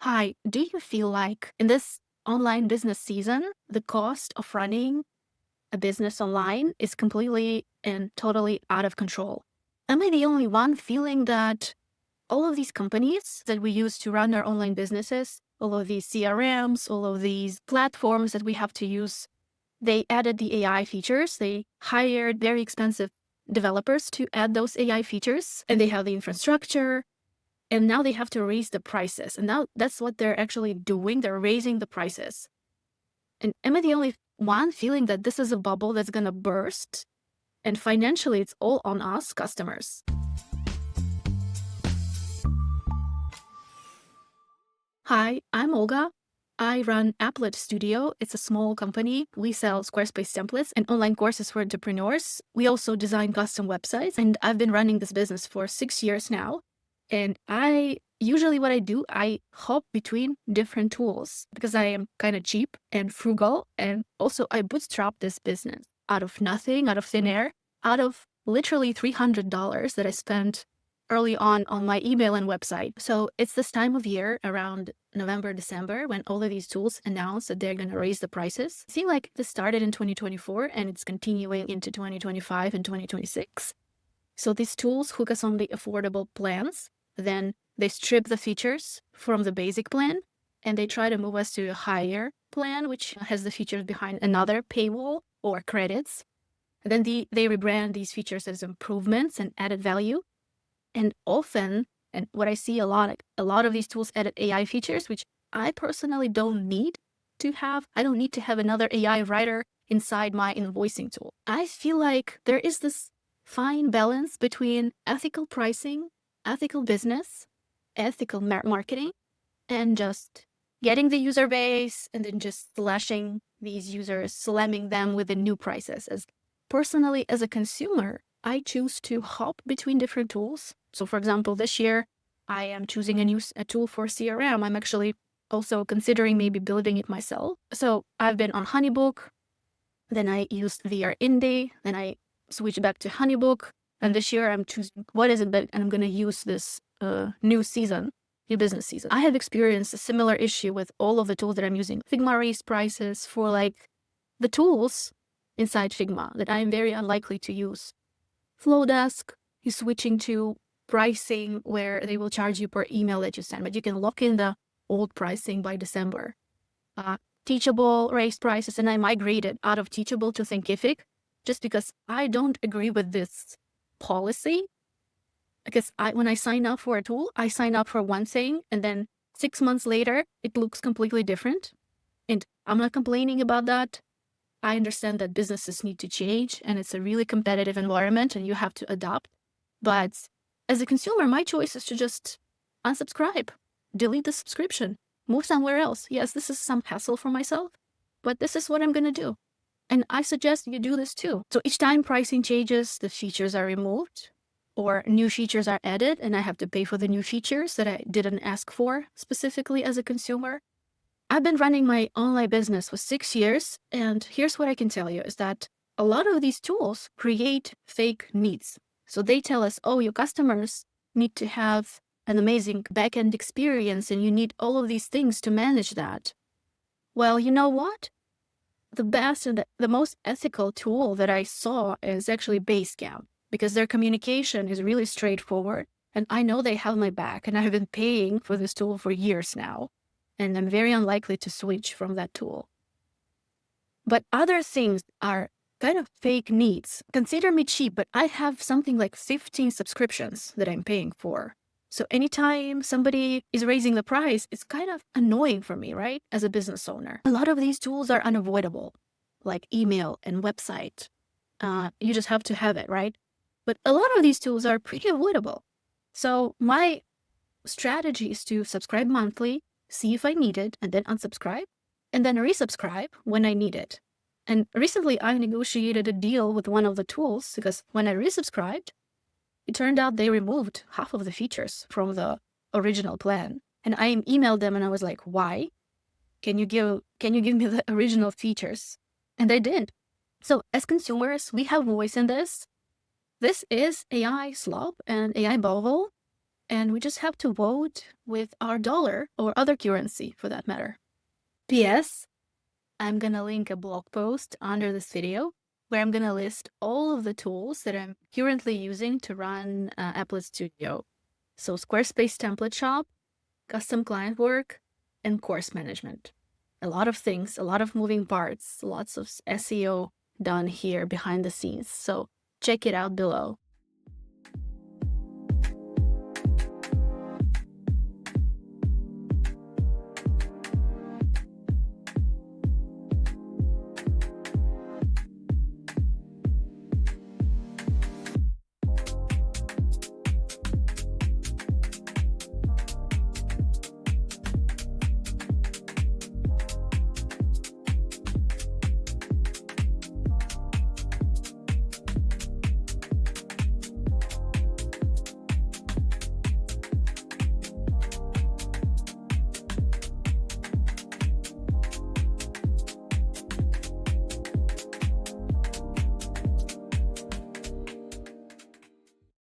Hi, do you feel like in this online business season, the cost of running a business online is completely and totally out of control? Am I the only one feeling that all of these companies that we use to run our online businesses, all of these CRMs, all of these platforms that we have to use, they added the AI features. They hired very expensive developers to add those AI features, and they have the infrastructure. And now they have to raise the prices. And now that's what they're actually doing. They're raising the prices. And am I the only one feeling that this is a bubble that's going to burst? And financially, it's all on us customers. Hi, I'm Olga. I run Applet Studio. It's a small company. We sell Squarespace templates and online courses for entrepreneurs. We also design custom websites. And I've been running this business for 6 years now. And what I do, I hop between different tools because I am kind of cheap and frugal. And also I bootstrap this business out of nothing, out of thin air, out of literally $300 that I spent early on my email and website. So it's this time of year around November, December, when all of these tools announce that they're going to raise the prices. It seemed like this started in 2024 and it's continuing into 2025 and 2026. So these tools hook us on the affordable plans. Then they strip the features from the basic plan and they try to move us to a higher plan, which has the features behind another paywall or credits. And then they rebrand these features as improvements and added value. And often, and what I see a lot of these tools added AI features, which I personally don't need to have. I don't need to have another AI writer inside my invoicing tool. I feel like there is this fine balance between ethical pricing, ethical business, ethical marketing, and just getting the user base and then just slashing these users, slamming them with the new prices. As personally, as a consumer, I choose to hop between different tools. So for example, this year, I am choosing a tool for CRM. I'm actually also considering maybe building it myself. So I've been on Honeybook, then I used the Are Indy, then I switched back to Honeybook. And this year I'm choosing what is it that I'm going to use this new business season. I have experienced a similar issue with all of the tools that I'm using. Figma raised prices for like the tools inside Figma that I am very unlikely to use. Flodesk is switching to pricing where they will charge you per email that you send, but you can lock in the old pricing by December. Teachable raised prices, and I migrated out of Teachable to Thinkific just because I don't agree with this policy. Because when I sign up for a tool, I sign up for one thing, and then 6 months later, it looks completely different. And I'm not complaining about that. I understand that businesses need to change, and it's a really competitive environment, and you have to adapt. But as a consumer, my choice is to just unsubscribe, delete the subscription, move somewhere else. Yes, this is some hassle for myself, but this is what I'm going to do. And I suggest you do this too. So each time pricing changes, the features are removed or new features are added, and I have to pay for the new features that I didn't ask for specifically as a consumer. I've been running my online business for 6 years, and here's what I can tell you is that a lot of these tools create fake needs. So they tell us, oh, your customers need to have an amazing backend experience, and you need all of these things to manage that. Well, you know what? The best and the most ethical tool that I saw is actually Basecamp, because their communication is really straightforward. And I know they have my back, and I've been paying for this tool for years now. And I'm very unlikely to switch from that tool. But other things are kind of fake needs. Consider me cheap, but I have something like 15 subscriptions that I'm paying for. So anytime somebody is raising the price, it's kind of annoying for me, right? As a business owner. A lot of these tools are unavoidable, like email and website. You just have to have it, right? But a lot of these tools are pretty avoidable. So my strategy is to subscribe monthly, see if I need it, and then unsubscribe, and then resubscribe when I need it. And recently I negotiated a deal with one of the tools because when I resubscribed, it turned out they removed half of the features from the original plan. And I emailed them and I was like, why? Can you give me the original features? And they did. So as consumers, we have voice in this. This is AI slop and AI bubble. and we just have to vote with our dollar or other currency for that matter. P.S. I'm gonna link a blog post under this video where I'm gonna list all of the tools that I'm currently using to run Applet Studio. So Squarespace template shop, custom client work, and course management. A lot of things, a lot of moving parts, lots of SEO done here behind the scenes. So check it out below.